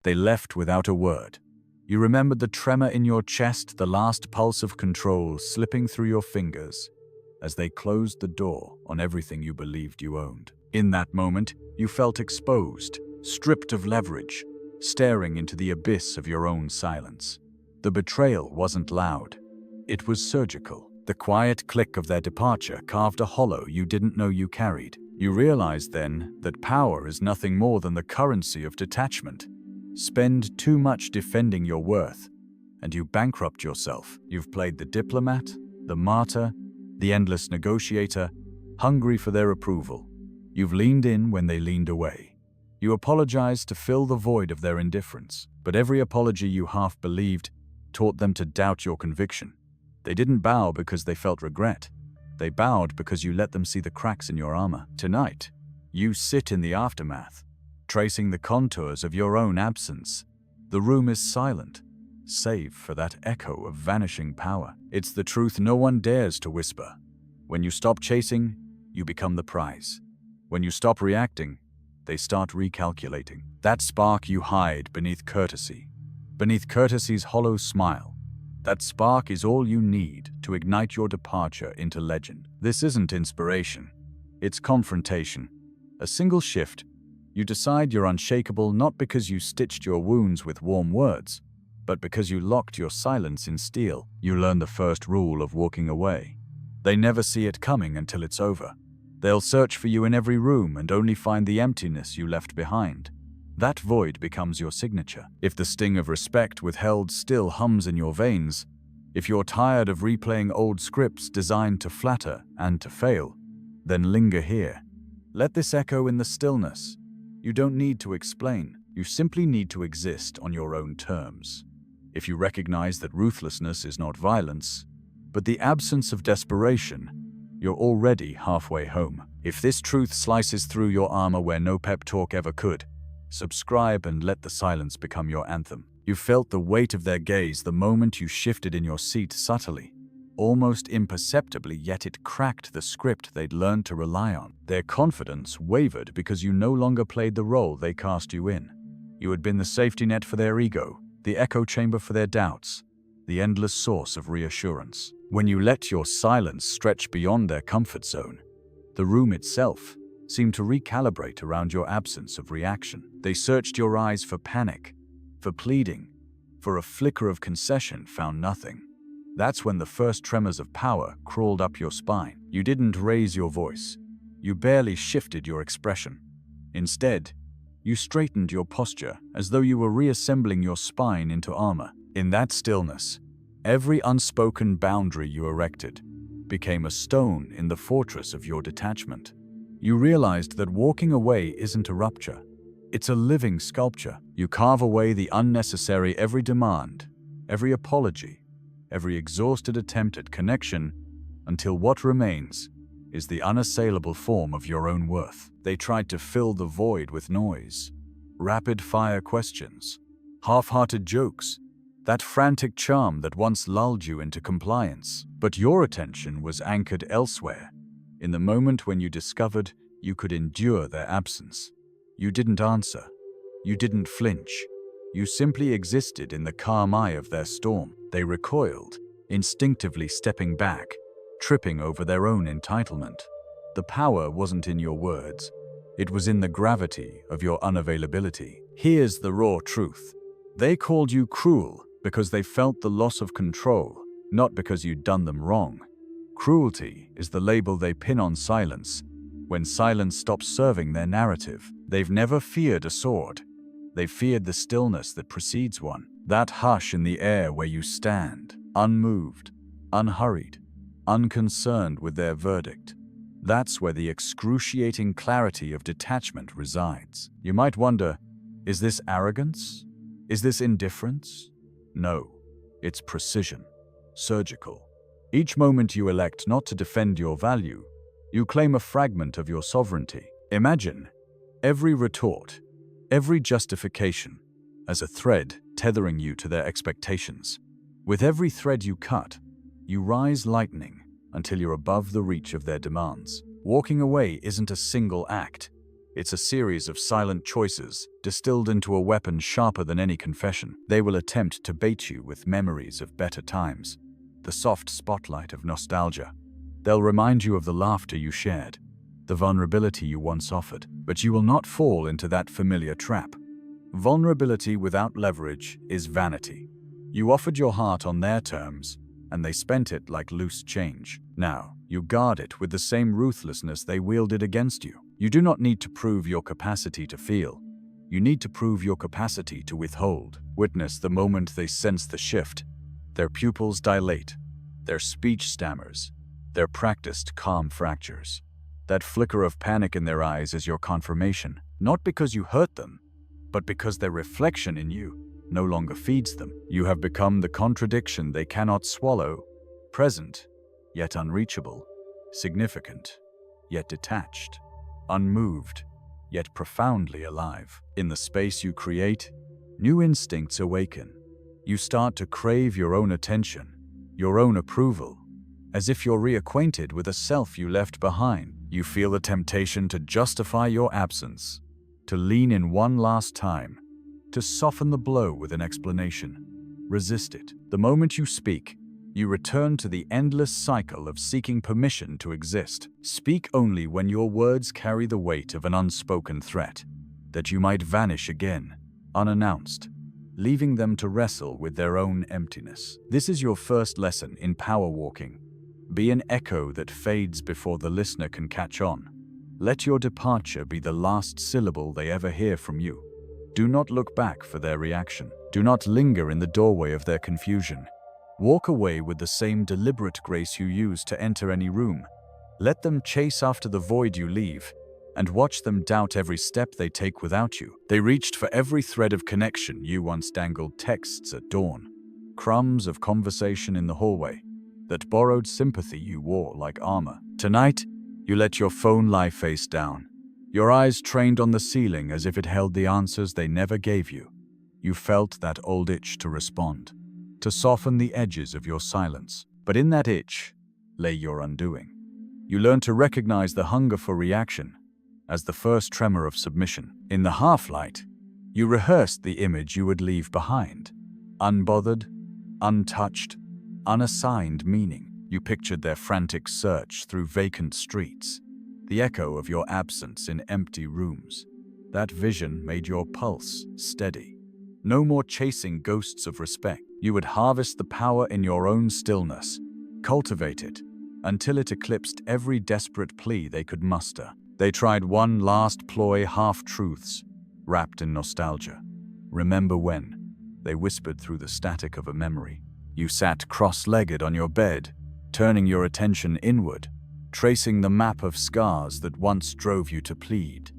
They left without a word. You remembered the tremor in your chest, the last pulse of control slipping through your fingers as they closed the door on everything you believed you owned. In that moment, you felt exposed, stripped of leverage, staring into the abyss of your own silence. The betrayal wasn't loud. It was surgical. The quiet click of their departure carved a hollow you didn't know you carried. You realized then that power is nothing more than the currency of detachment. Spend too much defending your worth, and you bankrupt yourself. You've played the diplomat, the martyr, the endless negotiator, hungry for their approval. You've leaned in when they leaned away. You apologized to fill the void of their indifference, but every apology you half believed taught them to doubt your conviction. They didn't bow because they felt regret. They bowed because you let them see the cracks in your armor. Tonight, you sit in the aftermath, tracing the contours of your own absence. The room is silent, save for that echo of vanishing power. It's the truth no one dares to whisper. When you stop chasing, you become the prize. When you stop reacting, they start recalculating. That spark you hide beneath courtesy's hollow smile. That spark is all you need to ignite your departure into legend. This isn't inspiration. It's confrontation. A single shift. You decide you're unshakable not because you stitched your wounds with warm words, but because you locked your silence in steel. You learn the first rule of walking away. They never see it coming until it's over. They'll search for you in every room and only find the emptiness you left behind. That void becomes your signature. If the sting of respect withheld still hums in your veins, if you're tired of replaying old scripts designed to flatter and to fail, then linger here. Let this echo in the stillness. You don't need to explain. You simply need to exist on your own terms. If you recognize that ruthlessness is not violence, but the absence of desperation, you're already halfway home. If this truth slices through your armor where no pep talk ever could, subscribe and let the silence become your anthem. You felt the weight of their gaze the moment you shifted in your seat subtly, almost imperceptibly, yet it cracked the script they'd learned to rely on. Their confidence wavered because you no longer played the role they cast you in. You had been the safety net for their ego, the echo chamber for their doubts, the endless source of reassurance. When you let your silence stretch beyond their comfort zone, the room itself seemed to recalibrate around your absence of reaction. They searched your eyes for panic, for pleading, for a flicker of concession, found nothing. That's when the first tremors of power crawled up your spine. You didn't raise your voice. You barely shifted your expression. Instead, you straightened your posture as though you were reassembling your spine into armor. In that stillness, every unspoken boundary you erected became a stone in the fortress of your detachment. You realized that walking away isn't a rupture. It's a living sculpture. You carve away the unnecessary, every demand, every apology, every exhausted attempt at connection, until what remains is the unassailable form of your own worth. They tried to fill the void with noise, rapid-fire questions, half-hearted jokes, that frantic charm that once lulled you into compliance. But your attention was anchored elsewhere. In the moment when you discovered you could endure their absence, you didn't answer. You didn't flinch. You simply existed in the calm eye of their storm. They recoiled, instinctively stepping back, tripping over their own entitlement. The power wasn't in your words. It was in the gravity of your unavailability. Here's the raw truth. They called you cruel because they felt the loss of control, not because you'd done them wrong. Cruelty is the label they pin on silence. When silence stops serving their narrative, they've never feared a sword. They feared the stillness that precedes one. That hush in the air where you stand, unmoved, unhurried, unconcerned with their verdict. That's where the excruciating clarity of detachment resides. You might wonder, is this arrogance? Is this indifference? No, it's precision, surgical. Each moment you elect not to defend your value, you claim a fragment of your sovereignty. Imagine every retort, every justification, as a thread tethering you to their expectations. With every thread you cut, you rise lightning until you're above the reach of their demands. Walking away isn't a single act. It's a series of silent choices, distilled into a weapon sharper than any confession. They will attempt to bait you with memories of better times, the soft spotlight of nostalgia. They'll remind you of the laughter you shared, the vulnerability you once offered, but you will not fall into that familiar trap. Vulnerability without leverage is vanity. You offered your heart on their terms, and they spent it like loose change. Now, you guard it with the same ruthlessness they wielded against you. You do not need to prove your capacity to feel. You need to prove your capacity to withhold. Witness the moment they sense the shift. Their pupils dilate, their speech stammers, their practiced calm fractures. That flicker of panic in their eyes is your confirmation, not because you hurt them, but because their reflection in you no longer feeds them. You have become the contradiction they cannot swallow, present, yet unreachable, significant, yet detached, unmoved, yet profoundly alive. In the space you create, new instincts awaken. You start to crave your own attention, your own approval, as if you're reacquainted with a self you left behind. You feel the temptation to justify your absence, to lean in one last time, to soften the blow with an explanation. Resist it. The moment you speak, you return to the endless cycle of seeking permission to exist. Speak only when your words carry the weight of an unspoken threat, that you might vanish again, unannounced, leaving them to wrestle with their own emptiness. This is your first lesson in power walking. Be an echo that fades before the listener can catch on. Let your departure be the last syllable they ever hear from you. Do not look back for their reaction. Do not linger in the doorway of their confusion. Walk away with the same deliberate grace you use to enter any room. Let them chase after the void you leave, and watch them doubt every step they take without you. They reached for every thread of connection you once dangled texts at dawn, crumbs of conversation in the hallway, that borrowed sympathy you wore like armor. Tonight, you let your phone lie face down, your eyes trained on the ceiling as if it held the answers they never gave you. You felt that old itch to respond, to soften the edges of your silence. But in that itch lay your undoing. You learned to recognize the hunger for reaction as the first tremor of submission. In the half-light, you rehearsed the image you would leave behind. Unbothered, untouched, unassigned meaning. You pictured their frantic search through vacant streets, the echo of your absence in empty rooms. That vision made your pulse steady. No more chasing ghosts of respect. You would harvest the power in your own stillness, cultivate it, until it eclipsed every desperate plea they could muster. They tried one last ploy, half-truths, wrapped in nostalgia. Remember when? They whispered through the static of a memory. You sat cross-legged on your bed, turning your attention inward, tracing the map of scars that once drove you to plead.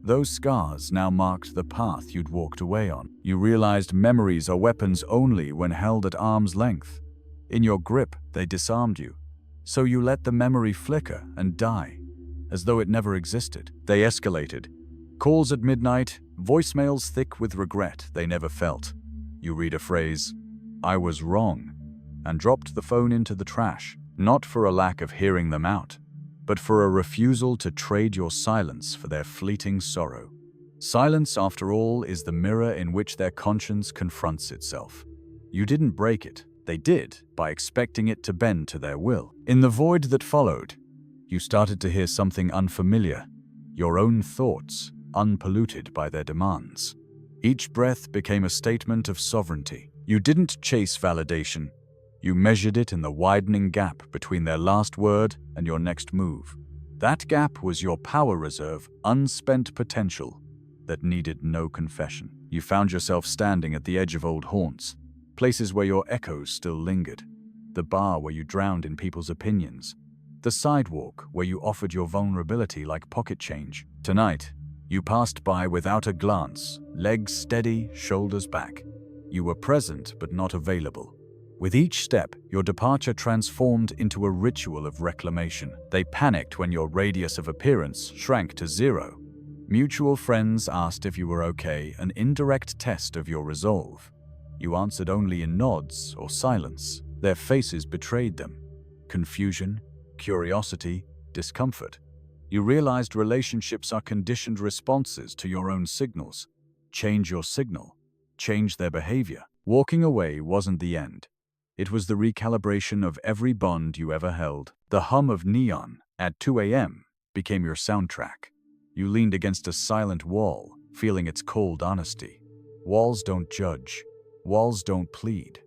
Those scars now marked the path you'd walked away on. You realized memories are weapons only when held at arm's length. In your grip, they disarmed you. So you let the memory flicker and die, as though it never existed. They escalated. Calls at midnight, voicemails thick with regret they never felt. You read a phrase, "I was wrong," and dropped the phone into the trash, not for a lack of hearing them out, but for a refusal to trade your silence for their fleeting sorrow. Silence, after all, is the mirror in which their conscience confronts itself. You didn't break it. They did, by expecting it to bend to their will. In the void that followed, you started to hear something unfamiliar, your own thoughts, unpolluted by their demands. Each breath became a statement of sovereignty. You didn't chase validation. You measured it in the widening gap between their last word and your next move. That gap was your power reserve, unspent potential that needed no confession. You found yourself standing at the edge of old haunts, places where your echoes still lingered. The bar where you drowned in people's opinions. The sidewalk where you offered your vulnerability like pocket change. Tonight, you passed by without a glance, legs steady, shoulders back. You were present but not available. With each step, your departure transformed into a ritual of reclamation. They panicked when your radius of appearance shrank to zero. Mutual friends asked if you were okay, an indirect test of your resolve. You answered only in nods or silence. Their faces betrayed them. Confusion, curiosity, discomfort. You realized relationships are conditioned responses to your own signals. Change your signal. Change their behavior. Walking away wasn't the end. It was the recalibration of every bond you ever held. The hum of neon at 2 a.m. became your soundtrack. You leaned against a silent wall, feeling its cold honesty. Walls don't judge. Walls don't plead.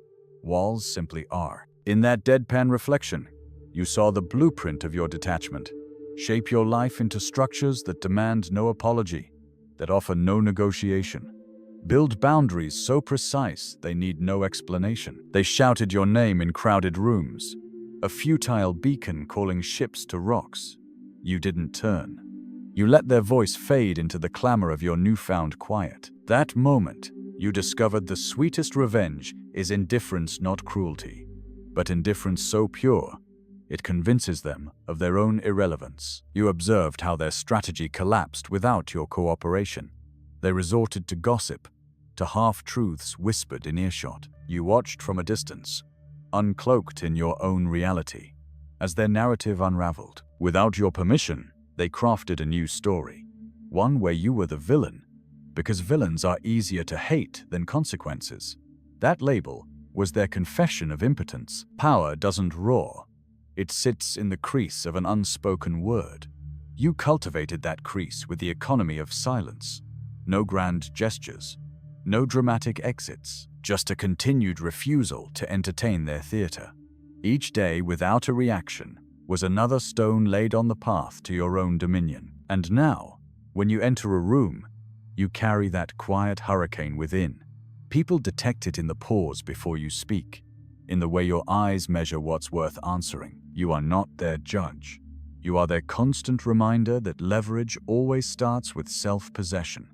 Walls simply are. In that deadpan reflection, you saw the blueprint of your detachment. Shape your life into structures that demand no apology, that offer no negotiation. Build boundaries so precise they need no explanation. They shouted your name in crowded rooms, a futile beacon calling ships to rocks. You didn't turn. You let their voice fade into the clamor of your newfound quiet. That moment, you discovered the sweetest revenge is indifference, not cruelty, but indifference so pure, it convinces them of their own irrelevance. You observed how their strategy collapsed without your cooperation. They resorted to gossip, to half-truths whispered in earshot. You watched from a distance, uncloaked in your own reality, as their narrative unraveled. Without your permission, they crafted a new story, one where you were the villain, because villains are easier to hate than consequences. That label was their confession of impotence. Power doesn't roar. It sits in the crease of an unspoken word. You cultivated that crease with the economy of silence. No grand gestures, no dramatic exits, just a continued refusal to entertain their theater. Each day without a reaction was another stone laid on the path to your own dominion. And now, when you enter a room, you carry that quiet hurricane within. People detect it in the pause before you speak, in the way your eyes measure what's worth answering. You are not their judge. You are their constant reminder that leverage always starts with self-possession.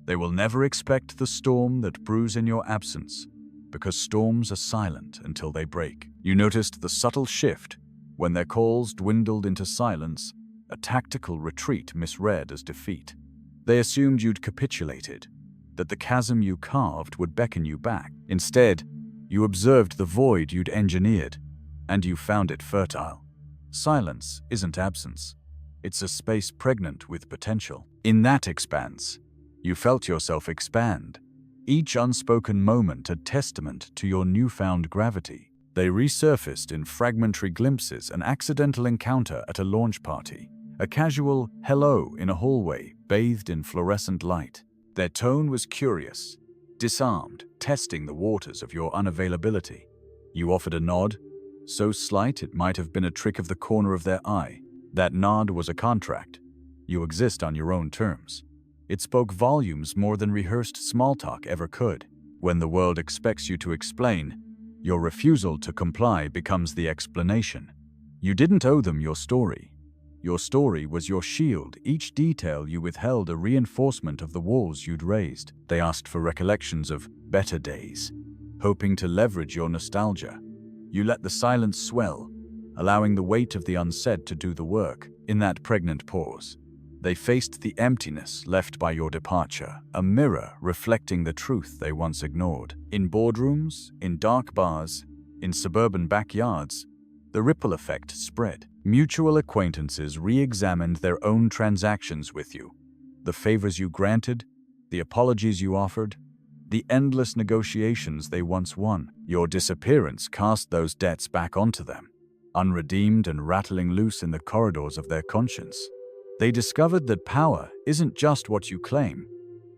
They will never expect the storm that brews in your absence, because storms are silent until they break. You noticed the subtle shift when their calls dwindled into silence, a tactical retreat misread as defeat. They assumed you'd capitulated, that the chasm you carved would beckon you back. Instead, you observed the void you'd engineered, and you found it fertile. Silence isn't absence. It's a space pregnant with potential. In that expanse, you felt yourself expand, each unspoken moment a testament to your newfound gravity. They resurfaced in fragmentary glimpses: an accidental encounter at a launch party, a casual hello in a hallway bathed in fluorescent light. Their tone was curious, disarmed, testing the waters of your unavailability. You offered a nod, so slight it might have been a trick of the corner of their eye. That nod was a contract. You exist on your own terms. It spoke volumes more than rehearsed small talk ever could. When the world expects you to explain, your refusal to comply becomes the explanation. You didn't owe them your story. Your story was your shield. Each detail you withheld a reinforcement of the walls you'd raised. They asked for recollections of better days, hoping to leverage your nostalgia. You let the silence swell, allowing the weight of the unsaid to do the work. In that pregnant pause, they faced the emptiness left by your departure, a mirror reflecting the truth they once ignored. In boardrooms, in dark bars, in suburban backyards, the ripple effect spread. Mutual acquaintances re-examined their own transactions with you. The favors you granted, the apologies you offered, the endless negotiations they once won. Your disappearance cast those debts back onto them, unredeemed and rattling loose in the corridors of their conscience. They discovered that power isn't just what you claim,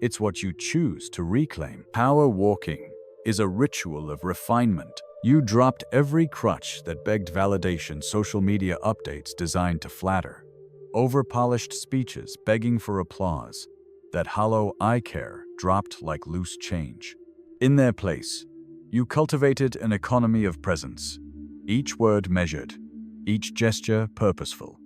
it's what you choose to reclaim. Power walking is a ritual of refinement. You dropped every crutch that begged validation, social media updates designed to flatter, over-polished speeches begging for applause, that hollow "I care" dropped like loose change. In their place, you cultivated an economy of presence, each word measured, each gesture purposeful,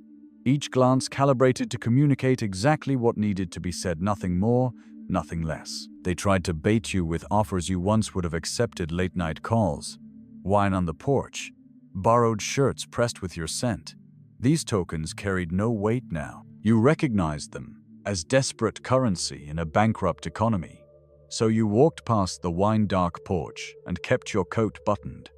each glance calibrated to communicate exactly what needed to be said, nothing more, nothing less. They tried to bait you with offers you once would have accepted: late-night calls, wine on the porch, borrowed shirts pressed with your scent. These tokens carried no weight now. You recognized them as desperate currency in a bankrupt economy. So you walked past the wine-dark porch and kept your coat buttoned.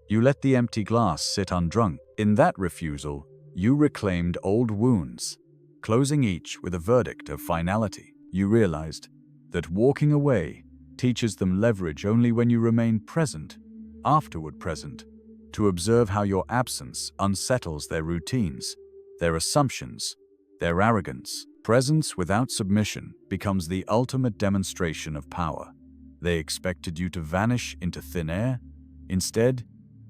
You let the empty glass sit undrunk. In that refusal, you reclaimed old wounds, closing each with a verdict of finality. You realized that walking away teaches them leverage only when you remain present, afterward present, to observe how your absence unsettles their routines, their assumptions, their arrogance. Presence without submission becomes the ultimate demonstration of power. They expected you to vanish into thin air. Instead,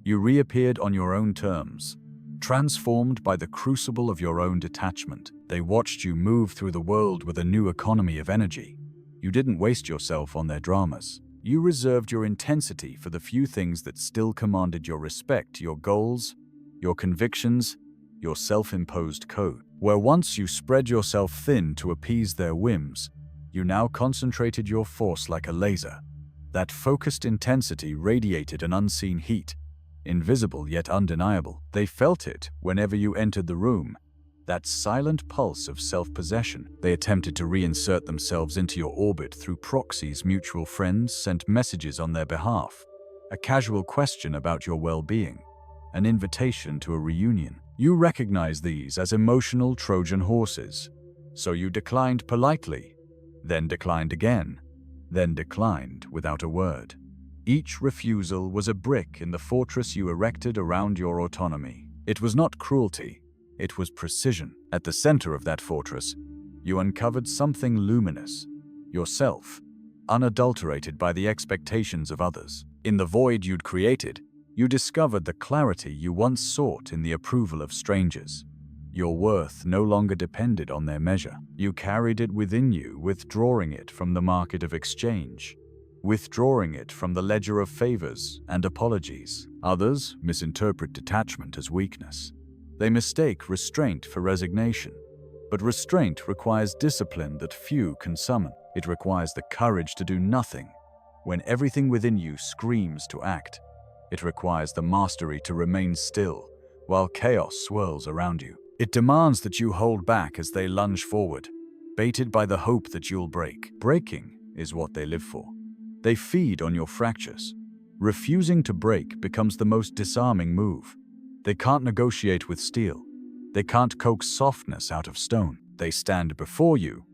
you reappeared on your own terms, transformed by the crucible of your own detachment. They watched you move through the world with a new economy of energy. You didn't waste yourself on their dramas. You reserved your intensity for the few things that still commanded your respect: your goals, your convictions, your self-imposed code. Where once you spread yourself thin to appease their whims, you now concentrated your force like a laser. That focused intensity radiated an unseen heat, invisible yet undeniable. They felt it whenever you entered the room, that silent pulse of self-possession. They attempted to reinsert themselves into your orbit through proxies. Mutual friends sent messages on their behalf, a casual question about your well-being, an invitation to a reunion. You recognize these as emotional Trojan horses, so you declined politely, then declined again, then declined without a word. Each refusal was a brick in the fortress you erected around your autonomy. It was not cruelty, it was precision. At the center of that fortress, you uncovered something luminous: yourself, unadulterated by the expectations of others. In the void you'd created, you discovered the clarity you once sought in the approval of strangers. Your worth no longer depended on their measure. You carried it within you, withdrawing it from the market of exchange, withdrawing it from the ledger of favors and apologies. Others misinterpret detachment as weakness. They mistake restraint for resignation. But restraint requires discipline that few can summon. It requires the courage to do nothing when everything within you screams to act. It requires the mastery to remain still while chaos swirls around you. It demands that you hold back as they lunge forward, baited by the hope that you'll break. Breaking is what they live for. They feed on your fractures. Refusing to break becomes the most disarming move. They can't negotiate with steel. They can't coax softness out of stone. They stand before you,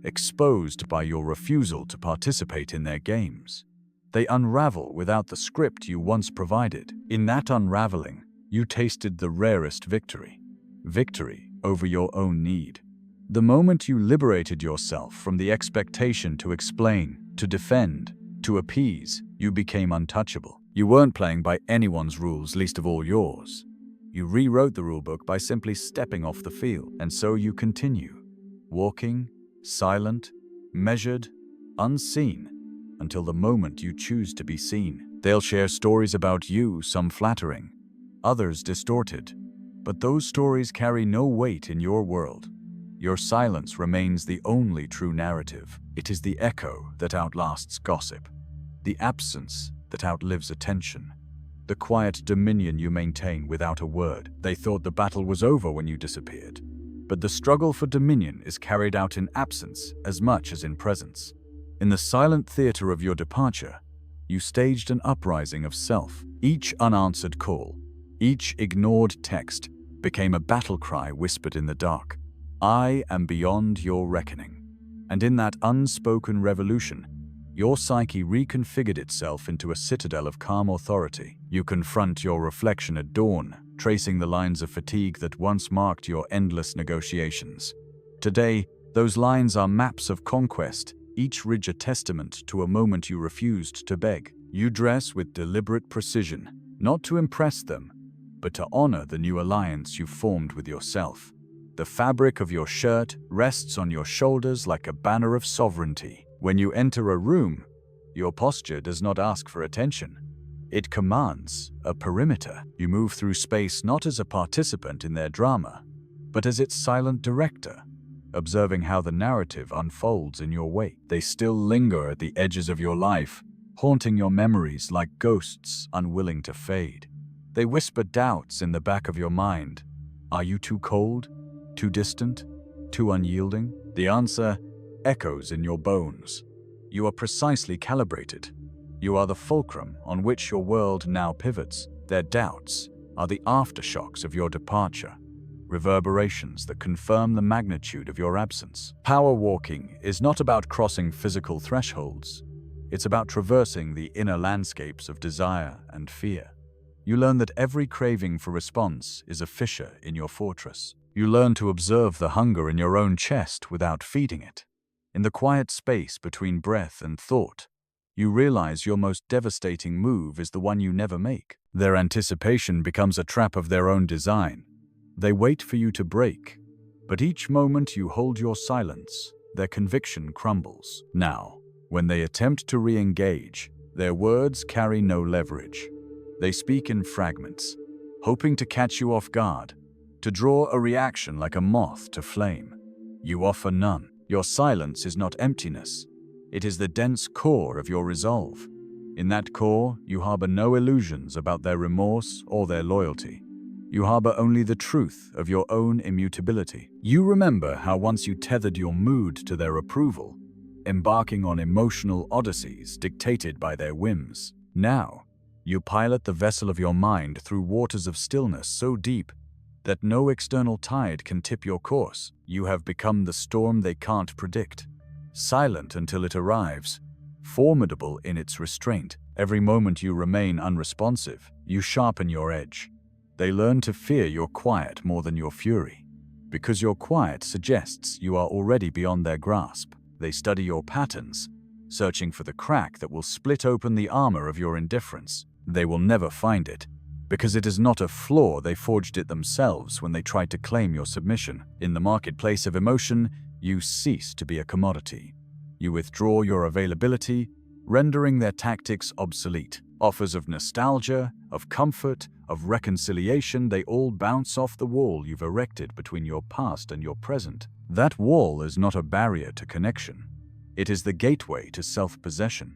exposed by your refusal to participate in their games. They unravel without the script you once provided. In that unraveling, you tasted the rarest victory. Victory over your own need. The moment you liberated yourself from the expectation to explain, to defend, to appease, you became untouchable. You weren't playing by anyone's rules, least of all yours. You rewrote the rulebook by simply stepping off the field. And so you continue, walking, silent, measured, unseen, until the moment you choose to be seen. They'll share stories about you, some flattering, others distorted. But those stories carry no weight in your world. Your silence remains the only true narrative. It is the echo that outlasts gossip, the absence that outlives attention, the quiet dominion you maintain without a word. They thought the battle was over when you disappeared. But the struggle for dominion is carried out in absence as much as in presence. In the silent theater of your departure, you staged an uprising of self. Each unanswered call, each ignored text became a battle cry whispered in the dark. I am beyond your reckoning. And in that unspoken revolution, your psyche reconfigured itself into a citadel of calm authority. You confront your reflection at dawn, tracing the lines of fatigue that once marked your endless negotiations. Today, those lines are maps of conquest, each ridge a testament to a moment you refused to beg. You dress with deliberate precision, not to impress them, but to honor the new alliance you formed with yourself. The fabric of your shirt rests on your shoulders like a banner of sovereignty. When you enter a room, your posture does not ask for attention. It commands a perimeter. You move through space not as a participant in their drama, but as its silent director, observing how the narrative unfolds in your wake. They still linger at the edges of your life, haunting your memories like ghosts unwilling to fade. They whisper doubts in the back of your mind. Are you too cold? Too distant? Too unyielding? The answer echoes in your bones. You are precisely calibrated. You are the fulcrum on which your world now pivots. Their doubts are the aftershocks of your departure. reverberations that confirm the magnitude of your absence. Power walking is not about crossing physical thresholds. It's about traversing the inner landscapes of desire and fear. You learn that every craving for response is a fissure in your fortress. You learn to observe the hunger in your own chest without feeding it. In the quiet space between breath and thought, you realize your most devastating move is the one you never make. Their anticipation becomes a trap of their own design. They wait for you to break, but each moment you hold your silence, their conviction crumbles. Now, when they attempt to re-engage, their words carry no leverage. They speak in fragments, hoping to catch you off guard, to draw a reaction like a moth to flame. You offer none. Your silence is not emptiness. It is the dense core of your resolve. In that core, you harbor no illusions about their remorse or their loyalty. You harbor only the truth of your own immutability. You remember how once you tethered your mood to their approval, embarking on emotional odysseys dictated by their whims. Now, you pilot the vessel of your mind through waters of stillness so deep that no external tide can tip your course. You have become the storm they can't predict, silent until it arrives, formidable in its restraint. Every moment you remain unresponsive, you sharpen your edge. They learn to fear your quiet more than your fury. Because your quiet suggests you are already beyond their grasp. They study your patterns, searching for the crack that will split open the armor of your indifference. They will never find it, because it is not a flaw. They forged it themselves when they tried to claim your submission. In the marketplace of emotion, you cease to be a commodity. You withdraw your availability, rendering their tactics obsolete. Offers of nostalgia, of comfort, of reconciliation, they all bounce off the wall you've erected between your past and your present. That wall is not a barrier to connection. It is the gateway to self-possession.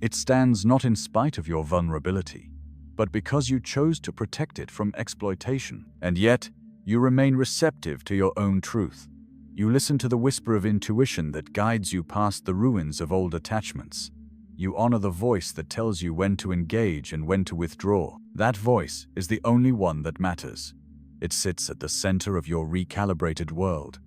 It stands not in spite of your vulnerability, but because you chose to protect it from exploitation. And yet, you remain receptive to your own truth. You listen to the whisper of intuition that guides you past the ruins of old attachments. You honor the voice that tells you when to engage and when to withdraw. That voice is the only one that matters. It sits at the center of your recalibrated world,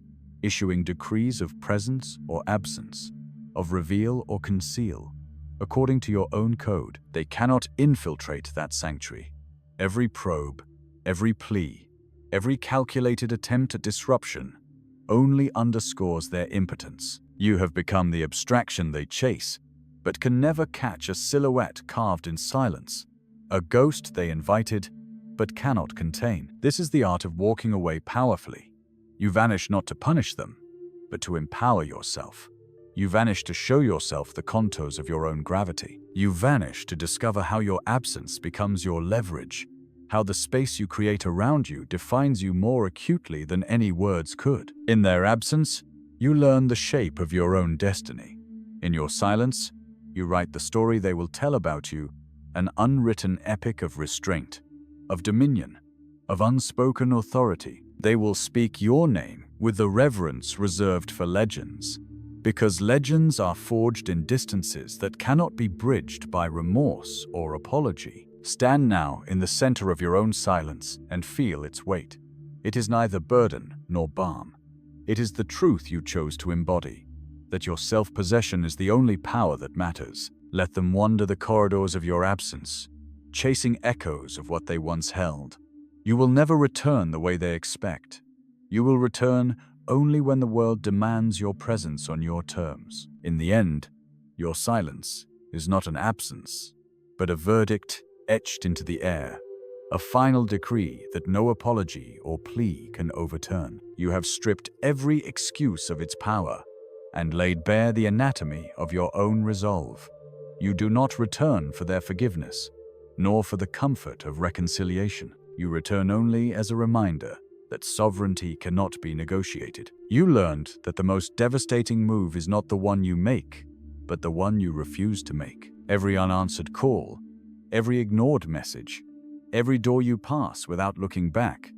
issuing decrees of presence or absence, of reveal or conceal. According to your own code, they cannot infiltrate that sanctuary. Every probe, every plea, every calculated attempt at disruption only underscores their impotence. You have become the abstraction they chase, but can never catch a silhouette carved in silence, a ghost they invited, but cannot contain. This is the art of walking away powerfully. You vanish not to punish them, but to empower yourself. You vanish to show yourself the contours of your own gravity. You vanish to discover how your absence becomes your leverage, how the space you create around you defines you more acutely than any words could. In their absence, you learn the shape of your own destiny. In your silence, you write the story they will tell about you, an unwritten epic of restraint, of dominion, of unspoken authority. They will speak your name with the reverence reserved for legends, because legends are forged in distances that cannot be bridged by remorse or apology. Stand now in the center of your own silence and feel its weight. It is neither burden nor balm. It is the truth you chose to embody, that your self-possession is the only power that matters. Let them wander the corridors of your absence, chasing echoes of what they once held. You will never return the way they expect. You will return only when the world demands your presence on your terms. In the end, your silence is not an absence, but a verdict etched into the air, a final decree that no apology or plea can overturn. You have stripped every excuse of its power and laid bare the anatomy of your own resolve. You do not return for their forgiveness, nor for the comfort of reconciliation. You return only as a reminder that sovereignty cannot be negotiated. You learned that the most devastating move is not the one you make, but the one you refuse to make. Every unanswered call, every ignored message, every door you pass without looking back,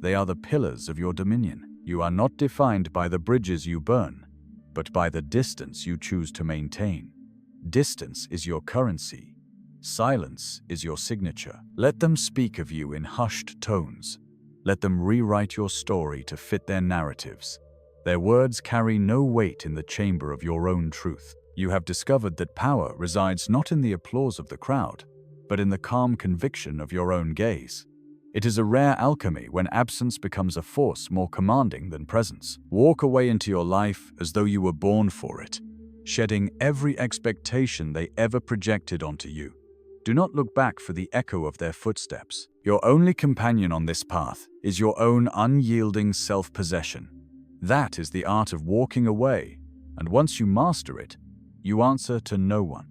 they are the pillars of your dominion. You are not defined by the bridges you burn, but by the distance you choose to maintain. Distance is your currency. Silence is your signature. Let them speak of you in hushed tones, Let them rewrite your story to fit their narratives. Their words carry no weight in the chamber of your own truth. You have discovered that power resides not in the applause of the crowd, but in the calm conviction of your own gaze. It is a rare alchemy when absence becomes a force more commanding than presence. Walk away into your life as though you were born for it, shedding every expectation they ever projected onto you. Do not look back for the echo of their footsteps. Your only companion on this path is your own unyielding self-possession. That is the art of walking away, and once you master it, you answer to no one.